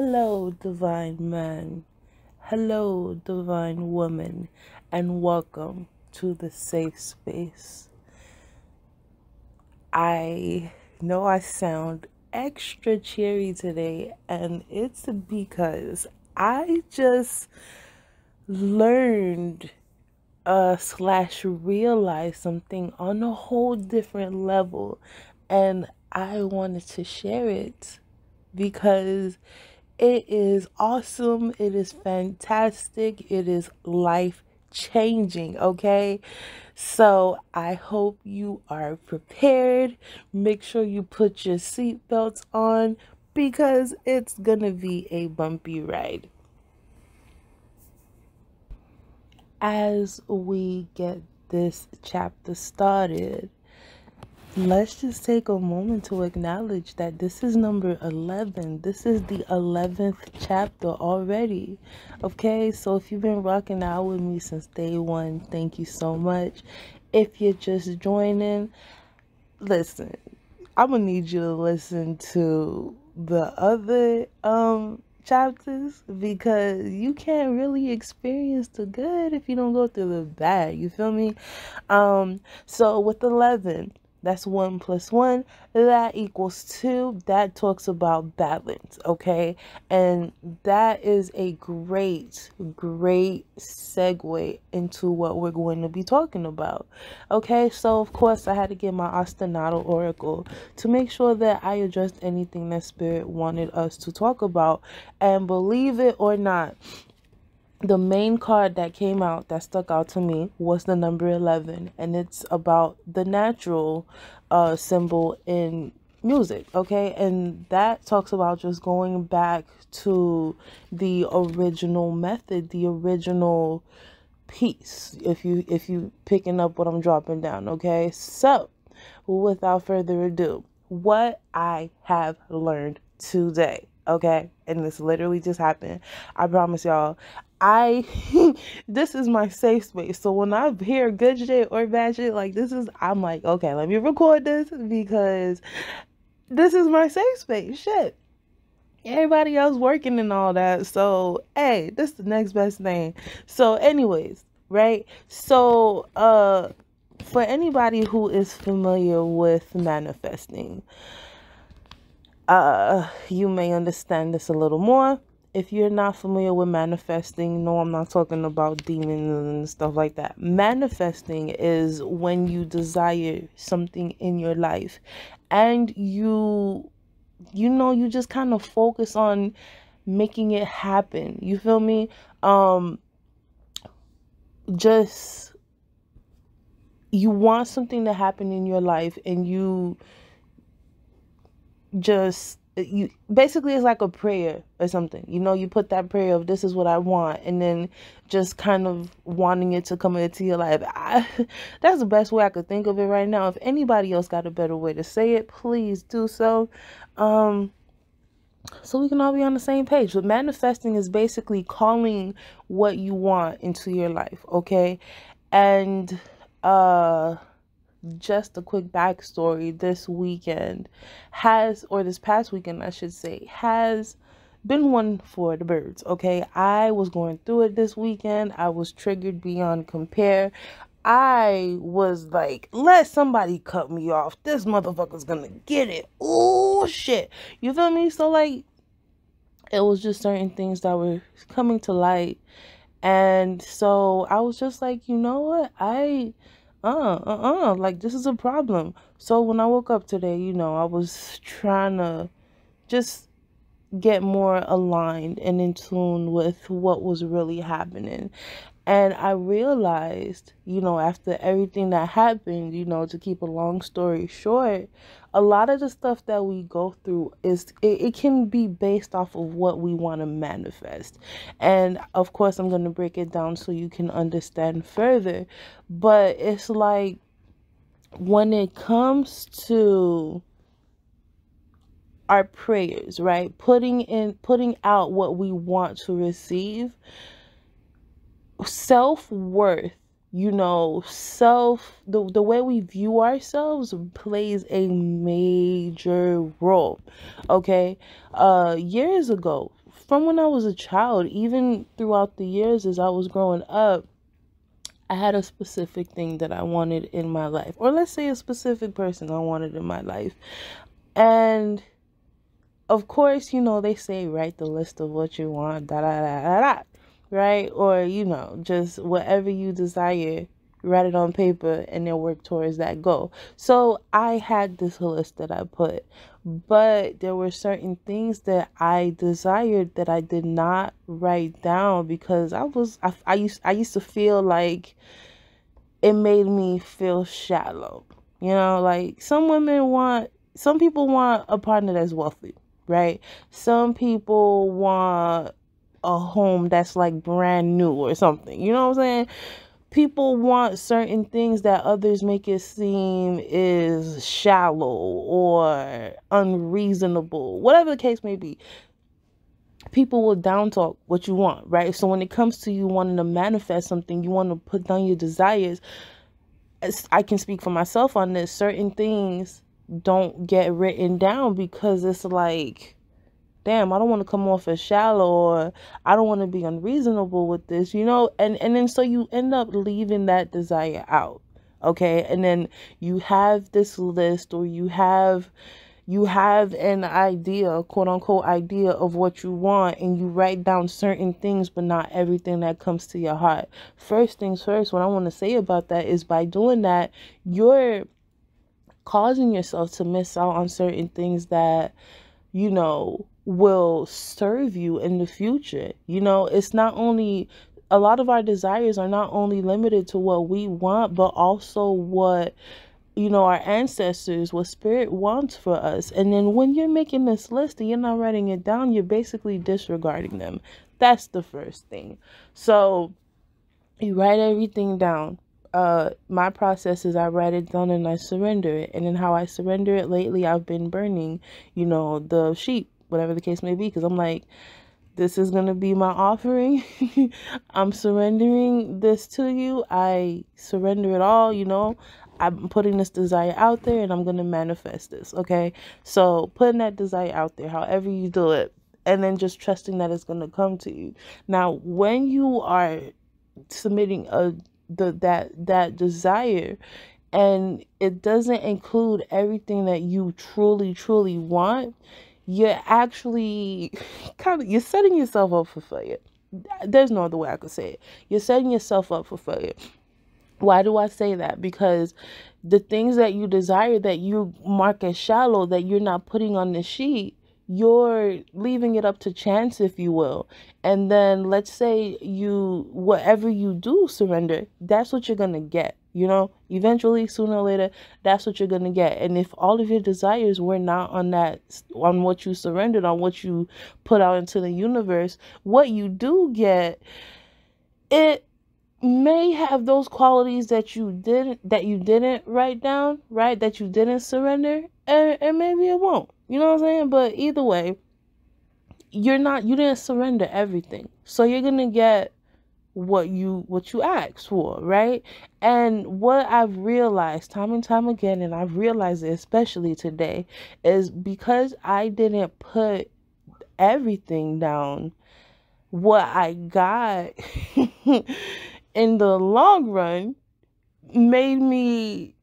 Hello, divine man. Hello, divine woman, and welcome to the safe space. I know I sound extra cheery today, and it's because I just learned slash realized something on a whole different level, and I wanted to share it because it is awesome, it is fantastic, it is life changing, okay? So I hope you are prepared. Make sure you put your seatbelts on because it's gonna be a bumpy ride. As we get this chapter started, let's just take a moment to acknowledge that this is number 11. This is the 11th chapter already. Okay, so if you've been rocking out with me since day one, thank you so much. If you're just joining, listen, I'm gonna need you to listen to the other chapters because you can't really experience the good if you don't go through the bad. You feel me? So with 11, that's 1 plus 1, that equals 2. That talks about balance, okay? And that is a great segue into what we're going to be talking about. Okay, so of course I had to get my ostinato oracle to make sure that I addressed anything that spirit wanted us to talk about. And believe it or not, the main card that came out that stuck out to me was the number 11, and it's about the natural symbol in music, okay? And that talks about just going back to the original method, the original piece, if you picking up what I'm dropping down, okay? So without further ado, what I have learned today, okay? And this literally just happened. I promise y'all, I this is my safe space. So when I hear good shit or bad shit, like I'm like, okay, let me record this because this is my safe space. Shit. Everybody else working and all that. So hey, this is the next best thing. So anyways, right? So for anybody who is familiar with manifesting, you may understand this a little more. If you're not familiar with manifesting, no, I'm not talking about demons and stuff like that. Manifesting is when you desire something in your life and you just kind of focus on making it happen. You feel me? Just you want something to happen in your life and you basically, it's like a prayer or something. You put that prayer of this is what I want, and then just kind of wanting it to come into your life. That's the best way I could think of it right now. If anybody else got a better way to say it, please do so. So we can all be on the same page. But manifesting is basically calling what you want into your life, okay? And just a quick backstory, this past weekend, I should say, has been one for the birds, okay? I was going through it this weekend. I was triggered beyond compare. I was like, let somebody cut me off. This motherfucker's gonna get it. Oh, shit. You feel me? So, like, it was just certain things that were coming to light. And so I was just like, you know what? Like, this is a problem. So when I woke up today, I was trying to just get more aligned and in tune with what was really happening. And I realized, after everything that happened, to keep a long story short, a lot of the stuff that we go through it can be based off of what we want to manifest. And of course, I'm going to break it down so you can understand further. But it's like when it comes to our prayers, right? Putting out what we want to receive, self-worth, the way we view ourselves plays a major role. Okay. Years ago, from when I was a child, even throughout the years as I was growing up, I had a specific thing that I wanted in my life, or let's say a specific person I wanted in my life. And of course, you know, they say write the list of what you want, da da da da da, right? Or, you know, just whatever you desire, write it on paper and then work towards that goal. So I had this list that I put, but there were certain things that I desired that I did not write down because I used to feel like it made me feel shallow. You know, like some people want a partner that's wealthy, right? Some people want a home that's like brand new or something. You know what I'm saying? People want certain things that others make it seem is shallow or unreasonable, whatever the case may be. People will down talk what you want, right? So when it comes to you wanting to manifest something, you want to put down your desires. I can speak for myself on this. Certain things don't get written down because it's like, damn, I don't want to come off as shallow, or I don't want to be unreasonable with this, you know? And then so you end up leaving that desire out. Okay? And then you have this list, or you have an idea, quote unquote idea of what you want, and you write down certain things, but not everything that comes to your heart. First things first, what I want to say about that is by doing that, you're causing yourself to miss out on certain things that, you know, will serve you in the future. You know, it's not only, a lot of our desires are not only limited to what we want, but also what, you know, our ancestors, what spirit wants for us. And then when you're making this list and you're not writing it down, you're basically disregarding them. That's the first thing. So you write everything down. My process is I write it down and I surrender it. And then how I surrender it lately, I've been burning, you know, the sheep, whatever the case may be, because I'm like, this is going to be my offering. I'm surrendering this to you. I surrender it all, you know. I'm putting this desire out there and I'm going to manifest this, okay? So putting that desire out there, however you do it, and then just trusting that it's going to come to you. Now, when you are submitting that desire, and it doesn't include everything that you truly want, you're actually you're setting yourself up for failure. There's no other way I could say it. You're setting yourself up for failure. Why do I say that? Because the things that you desire that you mark as shallow, that you're not putting on the sheet, you're leaving it up to chance, if you will. And then let's say whatever you do surrender, that's what you're going to get. You know, eventually, sooner or later, that's what you're going to get. And if all of your desires were not on what you surrendered, on what you put out into the universe, what you do get, it may have those qualities that you didn't write down, right? That you didn't surrender, and maybe it won't. You know what I'm saying? But either way, you didn't surrender everything. So you're going to get what you asked for, right? And what I've realized time and time again, and I've realized it especially today, is because I didn't put everything down, what I got in the long run made me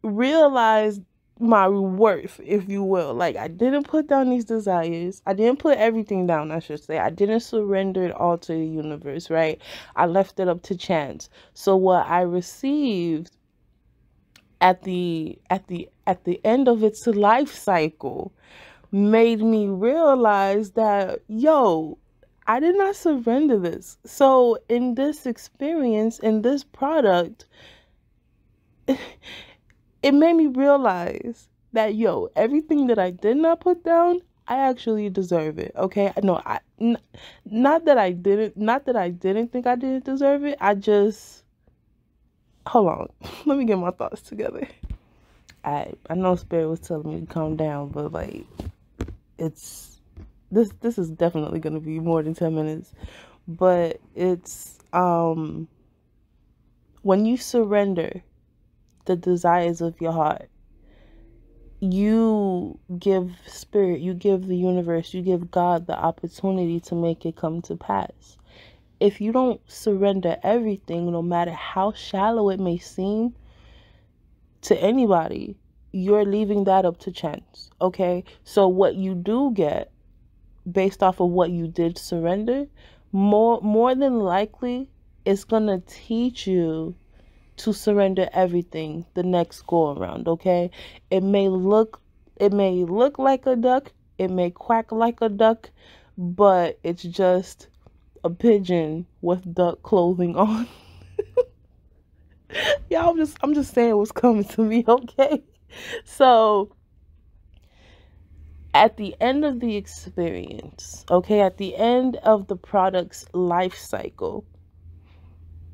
realize my worth, if you will. Like, I didn't put down these desires. I didn't put everything down, I should say. I didn't surrender it all to the universe, right? I left it up to chance. So what I received at the end of its life cycle made me realize that, yo, I did not surrender this. So in this experience, in this product, it made me realize that, yo, everything that I did not put down, I actually deserve it. Okay? No, not that I didn't think I didn't deserve it. I just, hold on. Let me get my thoughts together. I know Spirit was telling me to calm down, but like, this is definitely going to be more than 10 minutes. But it's when you surrender the desires of your heart, you give spirit, you give the universe, you give God the opportunity to make it come to pass. If you don't surrender everything, no matter how shallow it may seem to anybody, you're leaving that up to chance. Okay? So what you do get based off of what you did surrender, more than likely it's gonna teach you to surrender everything the next go around. Okay? It may look like a duck, it may quack like a duck, but it's just a pigeon with duck clothing on. Yeah, I'm just saying what's coming to me. Okay? So at the end of the experience, okay, at the end of the product's life cycle,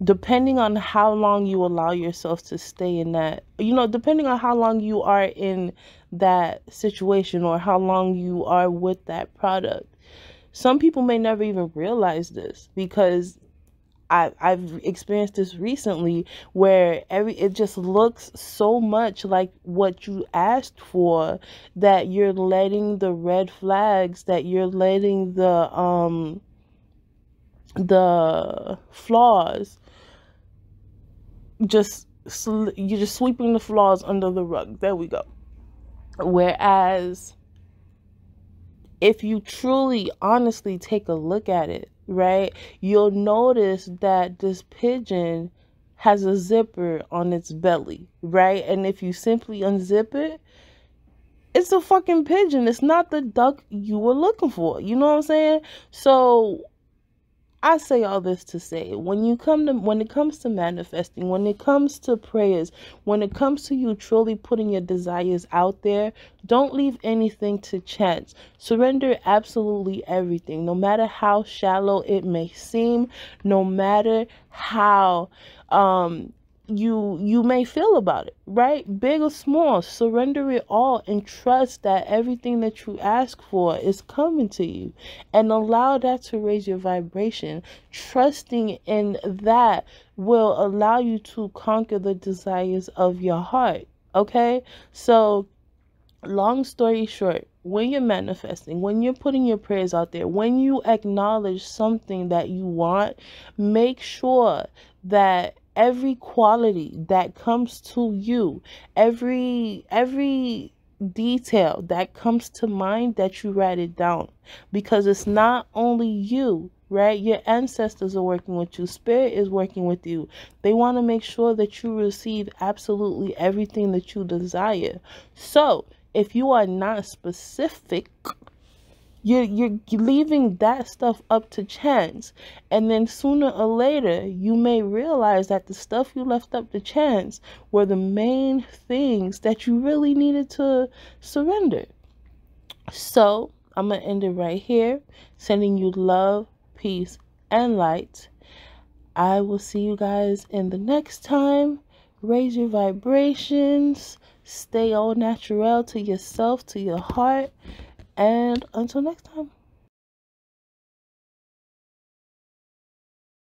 depending on how long you allow yourself to stay in that, depending on how long you are in that situation or how long you are with that product, some people may never even realize this, because I've experienced this recently, where it just looks so much like what you asked for, that you're letting the red flags, that you're letting the flaws, you're just sweeping the flaws under the rug. There we go. Whereas if you truly honestly take a look at it, right, you'll notice that this pigeon has a zipper on its belly, right? And if you simply unzip it, it's a fucking pigeon. It's not the duck you were looking for. You know what I'm saying? So I say all this to say, when it comes to manifesting, when it comes to prayers, when it comes to you truly putting your desires out there, don't leave anything to chance. Surrender absolutely everything, no matter how shallow it may seem, no matter how you may feel about it, right? Big or small, surrender it all and trust that everything that you ask for is coming to you, and allow that to raise your vibration. Trusting in that will allow you to conquer the desires of your heart. Okay? So long story short, when you're manifesting, when you're putting your prayers out there, when you acknowledge something that you want, make sure that every quality that comes to you, every detail that comes to mind, that you write it down, because it's not only you, right? Your ancestors are working with you. Spirit is working with you. They want to make sure that you receive absolutely everything that you desire. So if you are not specific, you're leaving that stuff up to chance, and then sooner or later you may realize that the stuff you left up to chance were the main things that you really needed to surrender. So I'm gonna end it right here, sending you love, peace, and light. I will see you guys in the next time. Raise your vibrations, stay all natural to yourself, to your heart, and until next time.